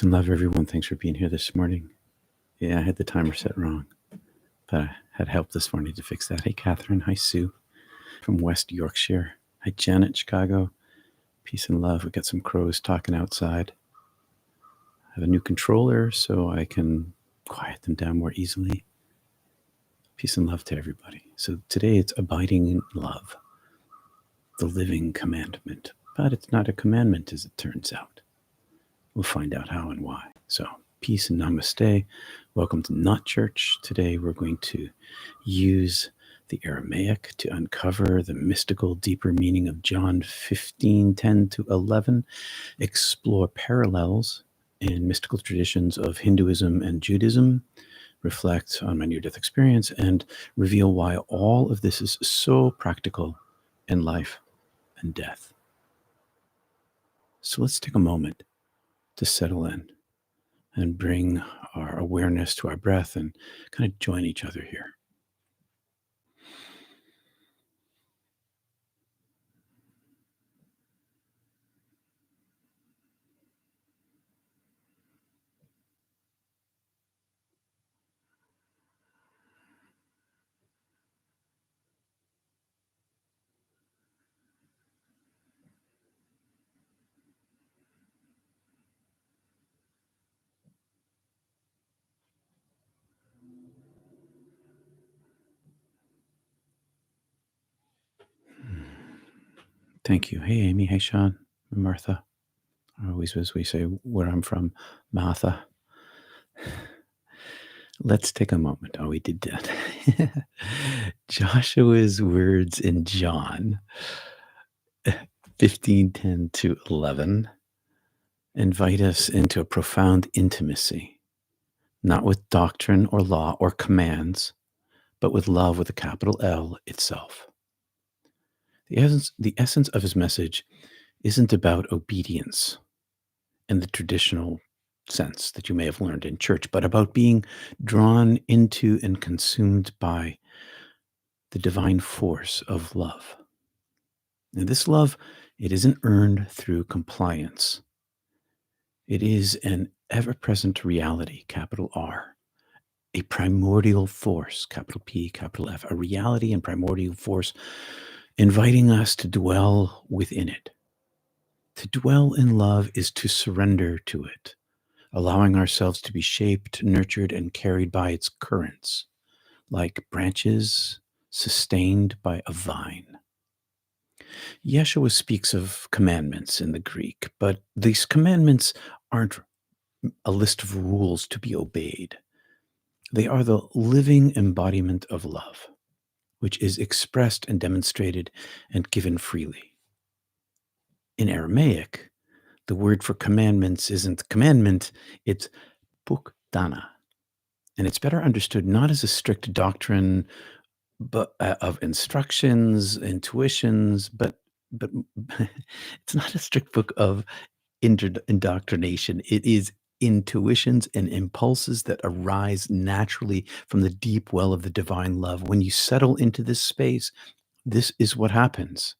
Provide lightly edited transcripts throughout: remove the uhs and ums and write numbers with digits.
Peace and love, everyone. Thanks for being here this morning. Yeah, I had the timer set wrong, but I had help this morning to fix that. Hey, Catherine. Hi, Sue from West Yorkshire. Hi, Janet, Chicago. Peace and love. We got some crows talking outside. I have a new controller so I can quiet them down more easily. Peace and love to everybody. So today it's abiding in love, the living commandment. But it's not a commandment, as it turns out. We'll find out how and why. So peace and namaste. Welcome to Not Church. Today we're going to use the Aramaic to uncover the mystical, deeper meaning of John 15:10-11, explore parallels in mystical traditions of Hinduism and Judaism, reflect on my near-death experience, and reveal why all of this is so practical in life and death. So let's take a moment to settle in and bring our awareness to our breath and kind of join each other here. Thank you. Hey, Amy. Hey, Sean. Martha. Always, as we say, where I'm from, Martha. Let's take a moment. Oh, we did that. Joshua's words in John 15:10-11 invite us into a profound intimacy, not with doctrine or law or commands, but with love with a capital L itself. The essence of his message isn't about obedience in the traditional sense that you may have learned in church, but about being drawn into and consumed by the divine force of love. And this love, it isn't earned through compliance. It is an ever-present reality, capital R, a primordial force, capital P, capital F, a reality and primordial force inviting us to dwell within it. To dwell in love is to surrender to it, allowing ourselves to be shaped, nurtured, and carried by its currents, like branches sustained by a vine. Yeshua speaks of commandments in the Greek, but these commandments aren't a list of rules to be obeyed. They are the living embodiment of love, which is expressed and demonstrated and given freely. In Aramaic, the word for commandments isn't commandment, it's pukdana. And it's better understood not as a strict doctrine but of instructions, intuitions, but it's not a strict book of indoctrination. It is intuitions and impulses that arise naturally from the deep well of the divine love. When you settle into this space, this is what happens.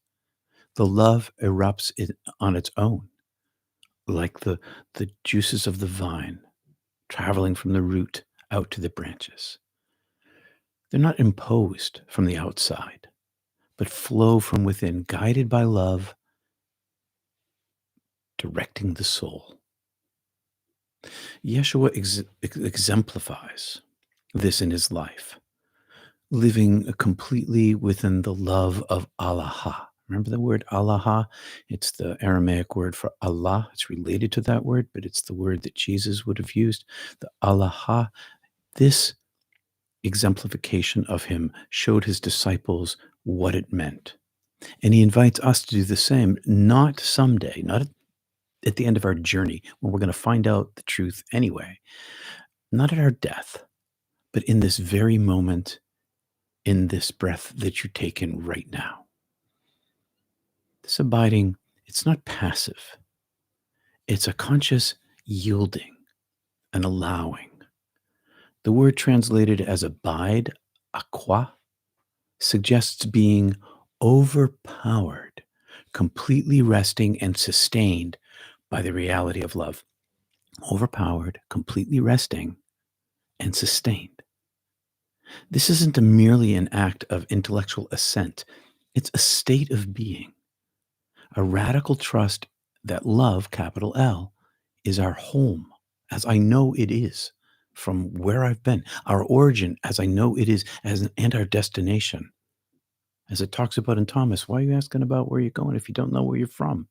The love erupts on its own, like the juices of the vine traveling from the root out to the branches. They're not imposed from the outside, but flow from within, guided by love, directing the soul. Yeshua exemplifies this in his life, living completely within the love of Allah. Remember the word Allah? It's the Aramaic word for Allah. It's related to that word, but it's the word that Jesus would have used. The Allah. This exemplification of him showed his disciples what it meant. And he invites us to do the same, not someday, not at the end of our journey, when we're going to find out the truth anyway, not at our death, but in this very moment, in this breath that you take in right now. This abiding, it's not passive. It's a conscious yielding and allowing. The word translated as abide, aqua, suggests being overpowered, completely resting and sustained by the reality of love. overpowered, completely resting, and sustained. This isn't merely an act of intellectual assent, it's a state of being, a radical trust that love, capital L, is our home, as I know it is from where I've been, our origin, as I know it is, and our destination. As it talks about in Thomas, why are you asking about where you're going if you don't know where you're from?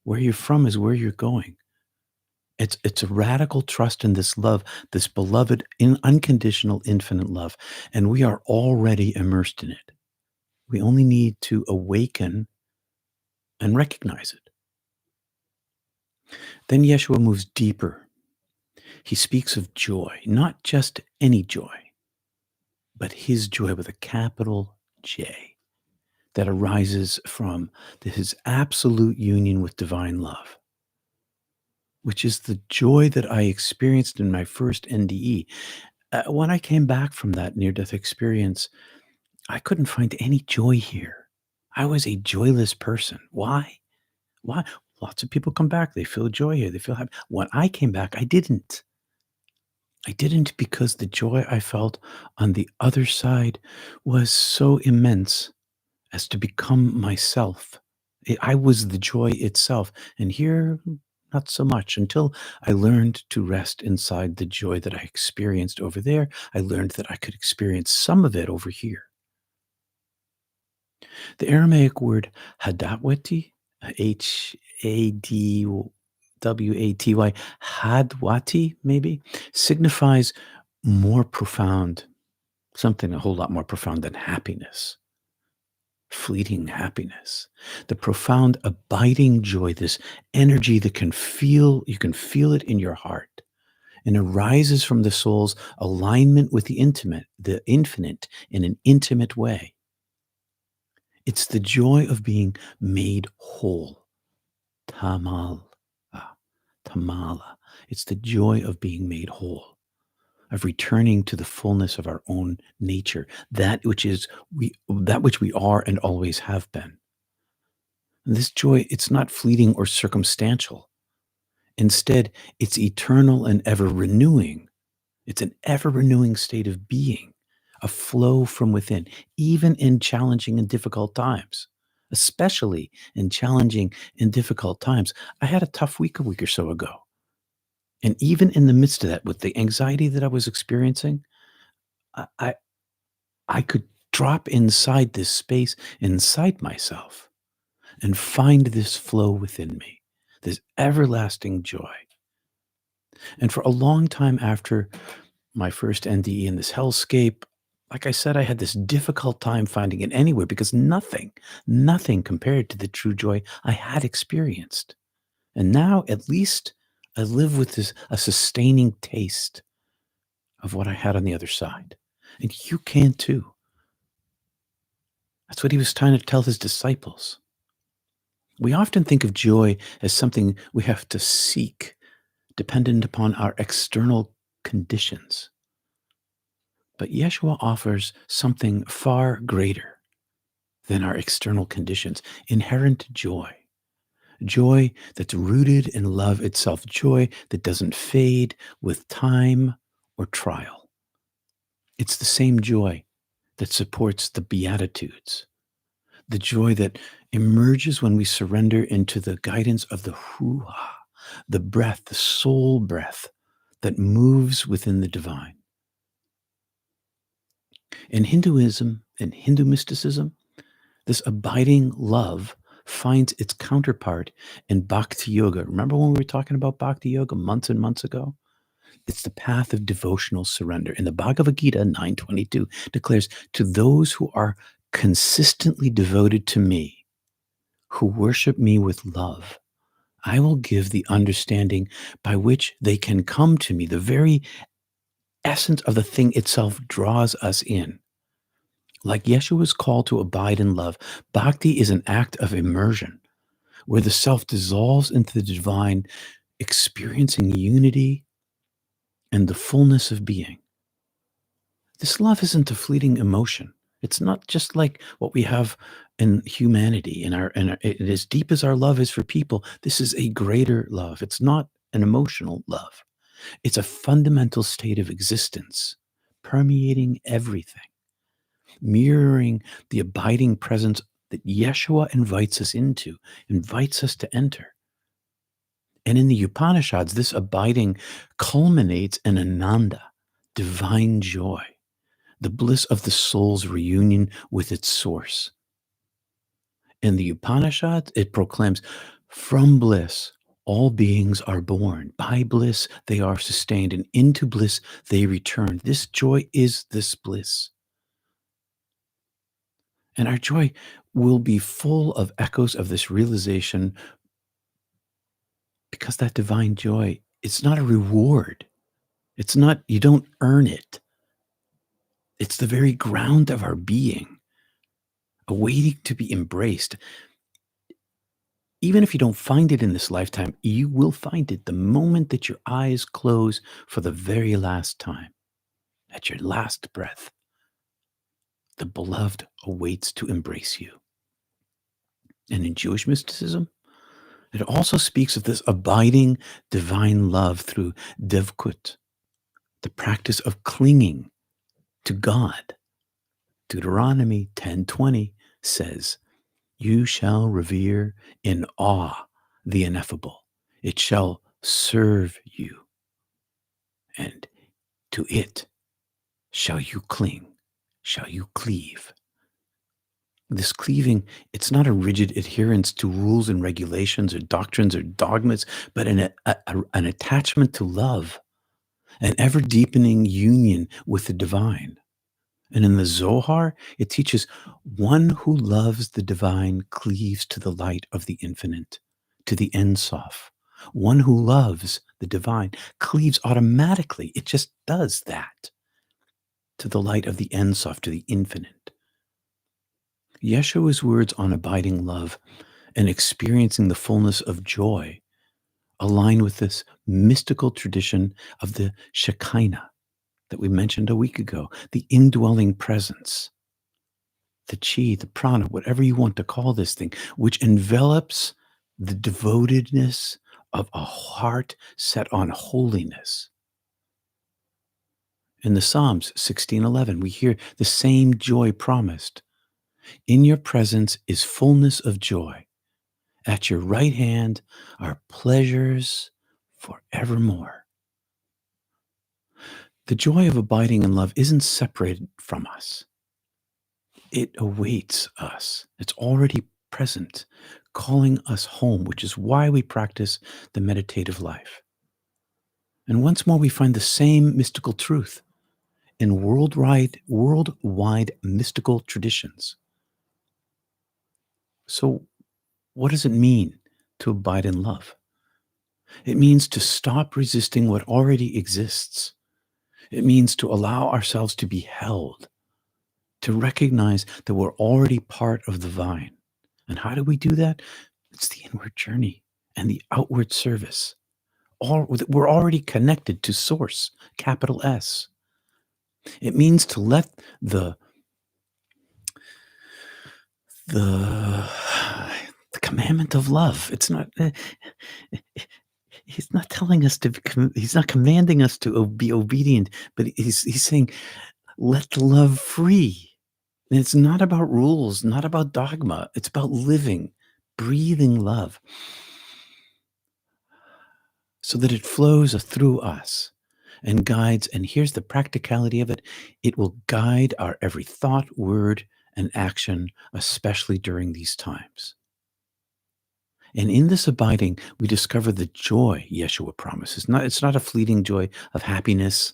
Where you're from is where you're going. It's a radical trust in this love, this beloved, unconditional, infinite love, and we are already immersed in it. We only need to awaken and recognize it. Then Yeshua moves deeper. He speaks of joy, not just any joy, but his joy with a capital J that arises from his absolute union with divine love, which is the joy that I experienced in my first NDE. When I came back from that near death experience, I couldn't find any joy here. I was a joyless person. Why? Why? Lots of people come back. They feel joy here. They feel happy. When I came back, I didn't. I didn't because the joy I felt on the other side was so immense as to become myself. I was the joy itself. And here, not so much until I learned to rest inside the joy that I experienced over there. I learned that I could experience some of it over here. The Aramaic word hadawati, Hadwaty, hadwati, maybe, signifies more profound, something a whole lot more profound than happiness, fleeting happiness, the profound abiding joy, this energy that you can feel it in your heart and arises from the soul's alignment with the infinite in an intimate way. It's the joy of being made whole. Tamal, tamala. It's the joy of being made whole, of returning to the fullness of our own nature, that which we are and always have been. And this joy, it's not fleeting or circumstantial. Instead, it's eternal and ever renewing. It's an ever renewing state of being, a flow from within, even in challenging and difficult times, especially in challenging and difficult times. I had a tough week a week or so ago. And even in the midst of that, with the anxiety that I was experiencing, I, I, I could drop inside this space, inside myself, and find this flow within me, this everlasting joy. And for a long time after my first NDE in this hellscape, like I said, I had this difficult time finding it anywhere because nothing compared to the true joy I had experienced. And now at least I live with a sustaining taste of what I had on the other side. And you can too. That's what he was trying to tell his disciples. We often think of joy as something we have to seek, dependent upon our external conditions. But Yeshua offers something far greater than our external conditions, inherent joy. Joy that's rooted in love itself, joy that doesn't fade with time or trial. It's the same joy that supports the Beatitudes, the joy that emerges when we surrender into the guidance of the Ruah, the breath, the soul breath that moves within the divine. In Hinduism and Hindu mysticism, this abiding love finds its counterpart in Bhakti Yoga. Remember when we were talking about Bhakti Yoga months and months ago? It's the path of devotional surrender. In the Bhagavad Gita 9:22 declares, to those who are consistently devoted to me, who worship me with love, I will give the understanding by which they can come to me. The very essence of the thing itself draws us in. Like Yeshua's call to abide in love, bhakti is an act of immersion, where the self dissolves into the divine, experiencing unity and the fullness of being. This love isn't a fleeting emotion. It's not just like what we have in humanity, and as deep as our love is for people, this is a greater love. It's not an emotional love. It's a fundamental state of existence, permeating everything, mirroring the abiding presence that Yeshua invites us into, invites us to enter. And in the Upanishads, this abiding culminates in ananda, divine joy, the bliss of the soul's reunion with its source. In the Upanishads, it proclaims, from bliss, all beings are born. By bliss, they are sustained, and into bliss, they return. This joy is this bliss. And our joy will be full of echoes of this realization because that divine joy, it's not a reward. It's not, you don't earn it. It's the very ground of our being, awaiting to be embraced. Even if you don't find it in this lifetime, you will find it the moment that your eyes close for the very last time. At your last breath, the beloved awaits to embrace you. And in Jewish mysticism, it also speaks of this abiding divine love through devkut, the practice of clinging to God. Deuteronomy 10:20 says, "You shall revere in awe the ineffable. It shall serve you, and to it shall you cling, shall you cleave." This cleaving, it's not a rigid adherence to rules and regulations or doctrines or dogmas, but an attachment to love, an ever deepening union with the divine. And in the Zohar, it teaches one who loves the divine cleaves to the light of the infinite, to the Ein Sof. One who loves the divine cleaves automatically. It just does that to the light of the Ein Sof, to the infinite. Yeshua's words on abiding love and experiencing the fullness of joy align with this mystical tradition of the Shekhinah that we mentioned a week ago, the indwelling presence, the chi, the prana, whatever you want to call this thing, which envelops the devotedness of a heart set on holiness. In the Psalms 16:11, we hear the same joy promised. In your presence is fullness of joy. At your right hand are pleasures forevermore. The joy of abiding in love isn't separated from us. It awaits us. It's already present, calling us home, which is why we practice the meditative life. And once more, we find the same mystical truth in worldwide mystical traditions. So, what does it mean to abide in love? It means to stop resisting what already exists. It means to allow ourselves to be held, to recognize that we're already part of the vine. And how do we do that? It's the inward journey and the outward service. We're already connected to Source, capital S. It means to let the the commandment of love. It's not. He's not telling us to. He's not commanding us to be obedient, but he's saying, let the love free. And it's not about rules, not about dogma. It's about living, breathing love, so that it flows through us and guides. And here's the practicality of it: it will guide our every thought, word, and action, especially during these times. And in this abiding, we discover the joy Yeshua promises. It's not a fleeting joy of happiness,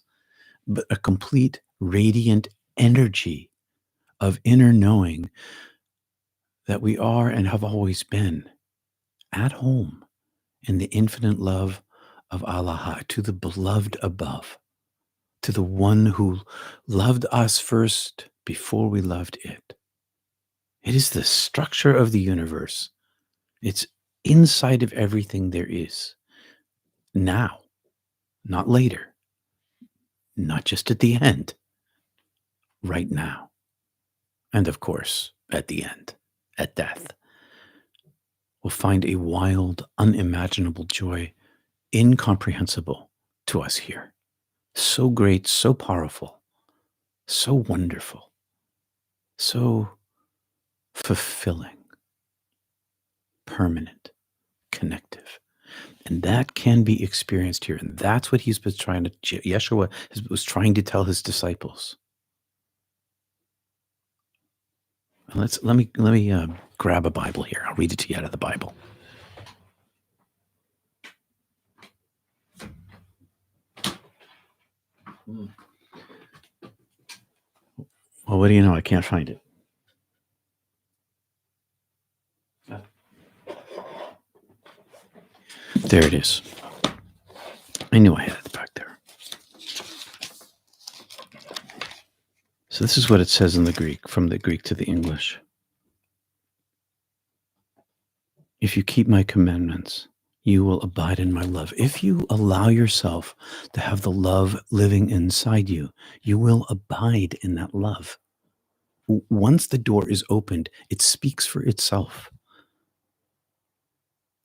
but a complete, radiant energy of inner knowing that we are and have always been at home in the infinite love of Allah, to the beloved above, to the one who loved us first before we loved it. It is the structure of the universe. It's inside of everything there is. Now, not later, not just at the end, right now. And of course, at the end, at death, we'll find a wild, unimaginable joy incomprehensible to us here. So great, so powerful, so wonderful, so fulfilling, permanent, connective. And that can be experienced here. And that's what he's been trying to, Yeshua was trying to tell his disciples. Let me grab a Bible here. I'll read it to you out of the Bible. Well, what do you know? I can't find it. There it is. I knew I had it back there. So this is what it says in the Greek, from the Greek to the English. If you keep my commandments, you will abide in my love. If you allow yourself to have the love living inside you, you will abide in that love. Once the door is opened, it speaks for itself.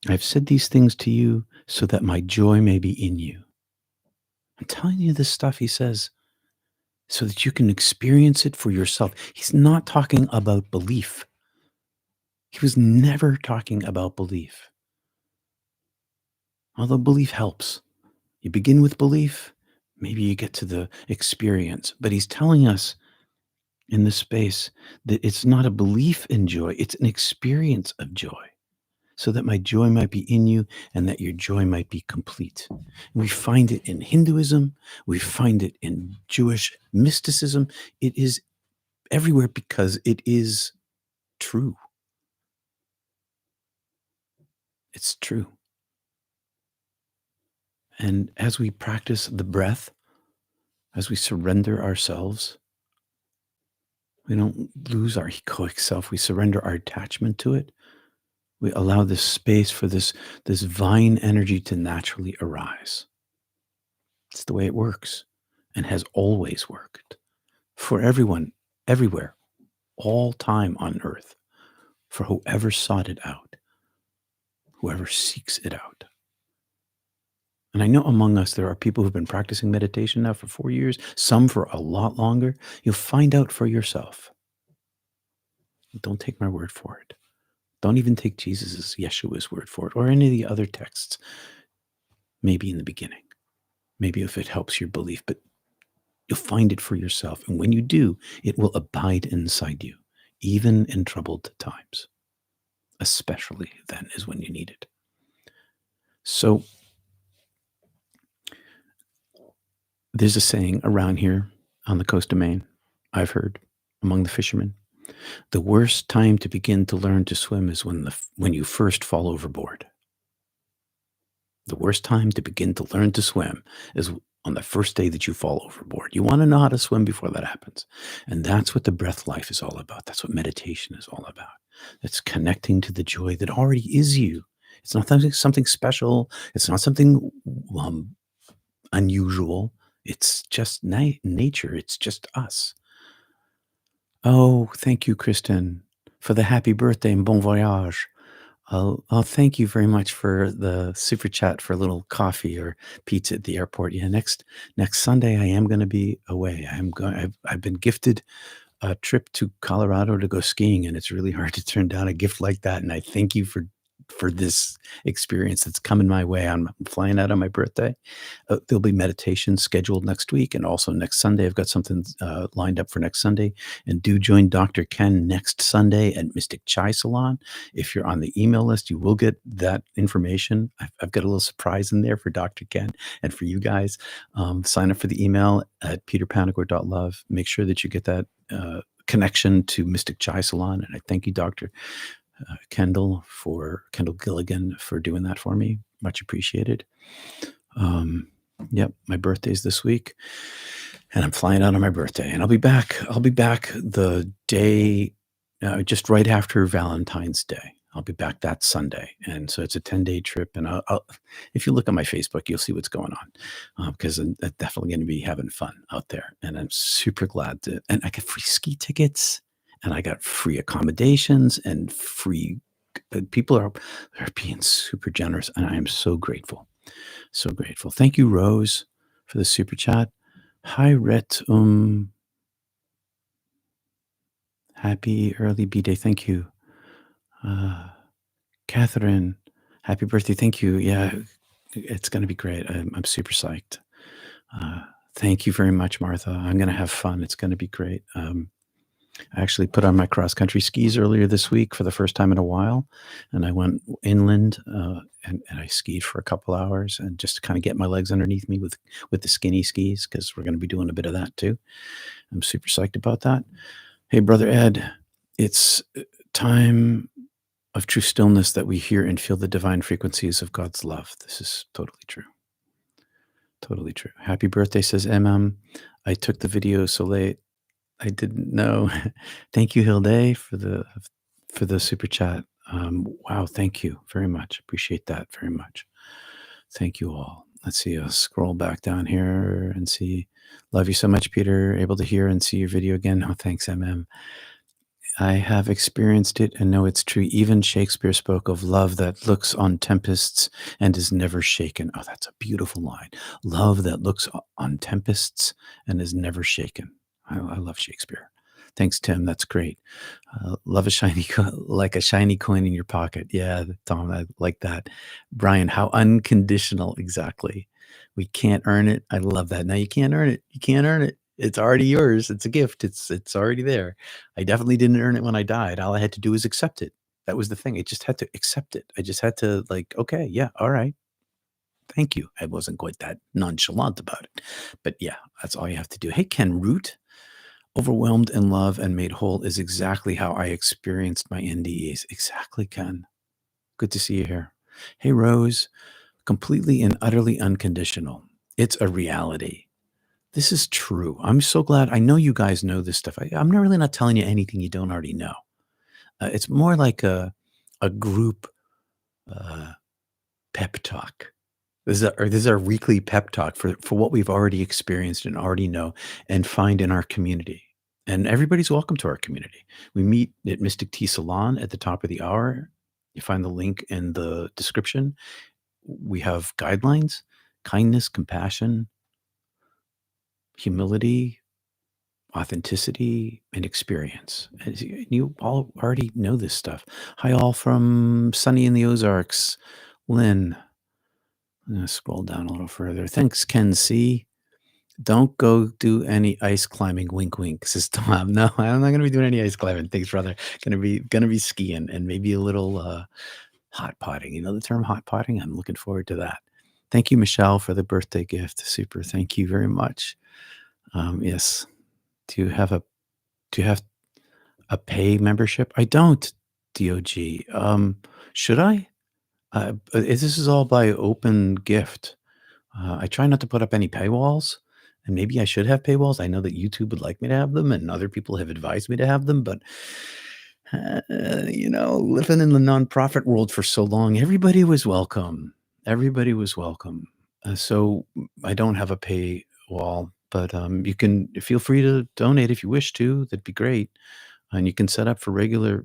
I've said these things to you so that my joy may be in you. I'm telling you this stuff, he says, so that you can experience it for yourself. He's not talking about belief. He was never talking about belief. Although belief helps. You begin with belief, maybe you get to the experience. But he's telling us in this space that it's not a belief in joy, it's an experience of joy, so that my joy might be in you and that your joy might be complete. We find it in Hinduism, we find it in Jewish mysticism. It is everywhere because it is true. It's true. And as we practice the breath, as we surrender ourselves, we don't lose our egoic self. We surrender our attachment to it. We allow this space for this divine energy to naturally arise. It's the way it works and has always worked for everyone, everywhere, all time on earth, for whoever sought it out, whoever seeks it out. And I know among us, there are people who've been practicing meditation now for 4 years, some for a lot longer. You'll find out for yourself. Don't take my word for it. Don't even take Jesus's, Yeshua's word for it, or any of the other texts. Maybe in the beginning, maybe if it helps your belief, but you'll find it for yourself. And when you do, it will abide inside you, even in troubled times. Especially then is when you need it. So there's a saying around here on the coast of Maine, I've heard among the fishermen, the worst time to begin to learn to swim is when you first fall overboard. The worst time to begin to learn to swim is on the first day that you fall overboard. You want to know how to swim before that happens. And that's what the breath life is all about. That's what meditation is all about. It's connecting to the joy that already is you. It's not something special. It's not something unusual. It's just nature. It's just us. Oh, thank you, Kristen, for the happy birthday and bon voyage. Oh, thank you very much for the super chat for a little coffee or pizza at the airport. Yeah, next Sunday I am going to be away. I've been gifted a trip to Colorado to go skiing, and it's really hard to turn down a gift like that. And I thank you for this experience that's coming my way. I'm flying out on my birthday. There'll be meditation scheduled next week, and also next Sunday. I've got something lined up for next Sunday. And do join Dr. Ken next Sunday at Mystic Chai Salon. If you're on the email list, you will get that information. I've got a little surprise in there for Dr. Ken and for you guys. Sign up for the email at peterpanagore.love. Make sure that you get that connection to Mystic Chai Salon. And I thank you, Dr. Kendall Gilligan, for doing that for me. Much appreciated. Yep, my birthday's this week, and I'm flying out on my birthday, and I'll be back the day just right after Valentine's Day. I'll be back that Sunday, and so it's a 10-day trip. And I'll if you look on my Facebook, you'll see what's going on, because I'm definitely going to be having fun out there, and I'm super glad to. And I get free ski tickets. And I got free accommodations and free people are being super generous. And I am so grateful. So grateful. Thank you, Rose, for the super chat. Hi, Rhett. Happy early B day. Thank you. Catherine, happy birthday. Thank you. Yeah, it's going to be great. I'm super psyched. Thank you very much, Martha. I'm going to have fun. It's going to be great. I actually put on my cross country skis earlier this week for the first time in a while. And I went inland and I skied for a couple hours and just to kind of get my legs underneath me with the skinny skis, because we're going to be doing a bit of that too. I'm super psyched about that. Hey, Brother Ed, it's time of true stillness that we hear and feel the divine frequencies of God's love. This is totally true. Totally true. Happy birthday, says I took the video so late I didn't know. Thank you, Hilde, for the super chat. Wow, thank you very much. Appreciate that very much. Thank you all. Let's see. I'll scroll back down here and see. Love you so much, Peter. Able to hear and see your video again. Oh, thanks, I have experienced it and know it's true. Even Shakespeare spoke of love that looks on tempests and is never shaken. Oh, that's a beautiful line. Love that looks on tempests and is never shaken. I love Shakespeare. Thanks, Tim. That's great. Love a shiny, like a shiny coin in your pocket. Yeah, Tom, I like that. Brian, how unconditional exactly. We can't earn it. I love that. Now you can't earn it. You can't earn it. It's already yours. It's a gift. It's already there. I definitely didn't earn it when I died. All I had to do was accept it. That was the thing. I just had to accept it. I just had to okay, yeah, all right. Thank you. I wasn't quite that nonchalant about it. But yeah, that's all you have to do. Hey, Ken Root, overwhelmed in love and made whole is exactly how I experienced my NDEs. Exactly, Ken. Good to see you here. Hey, Rose, completely and utterly unconditional. It's a reality. This is true. I'm so glad. I know you guys know this stuff. I'm not really not telling you anything you don't already know. It's more like a group pep talk. This is our weekly pep talk for what we've already experienced and already know and find in our community. And everybody's welcome to our community. We meet at Mystic Tea Salon at the top of the hour. You find the link in the description. We have guidelines, kindness, compassion, humility, authenticity, and experience. You all already know this stuff. Hi, all from Sunny in the Ozarks. Lynn. I'm going to scroll down a little further. Thanks, Ken C. Don't go do any ice climbing. Wink, wink, says Tom. No, I'm not going to be doing any ice climbing. Thanks, brother. Gonna be skiing and maybe a little hot potting. You know the term hot potting? I'm looking forward to that. Thank you, Michelle, for the birthday gift. Super. Thank you very much. Yes. Do you have a pay membership? I don't. DOG. Should I? This is all by open gift. I try not to put up any paywalls, and maybe I should have paywalls. I know that YouTube would like me to have them, and other people have advised me to have them. But living in the nonprofit world for so long, everybody was welcome. Everybody was welcome. So I don't have a paywall, but you can feel free to donate if you wish to. That'd be great, and you can set up for regular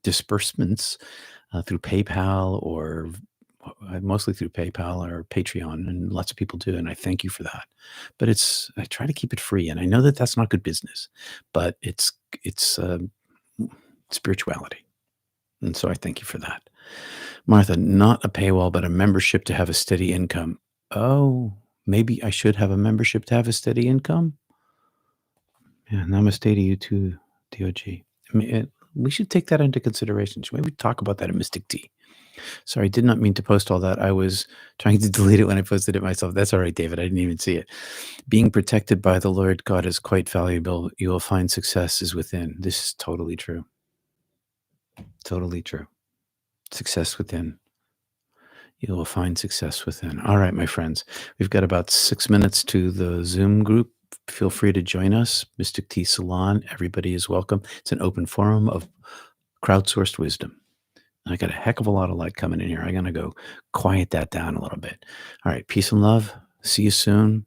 disbursements through PayPal or mostly through PayPal or Patreon, and lots of people do, and I thank you for that. But I try to keep it free, and I know that that's not good business, but it's spirituality, and so I thank you for that. Martha, not a paywall, but a membership to have a steady income. Oh, maybe I should have a membership to have a steady income. Yeah, namaste to you too, DOG. We should take that into consideration. Should maybe talk about that at Mystic Tea. Sorry, I did not mean to post all that. I was trying to delete it when I posted it myself. That's all right, David. I didn't even see it. Being protected by the Lord God is quite valuable. You will find success is within. This is totally true. Totally true. Success within. You will find success within. All right, my friends. We've got about 6 minutes to the Zoom group. Feel free to join us. Mystic Tea Salon. Everybody is welcome. It's an open forum of crowdsourced wisdom. I got a heck of a lot of light coming in here. I'm going to go quiet that down a little bit. All right. Peace and love. See you soon.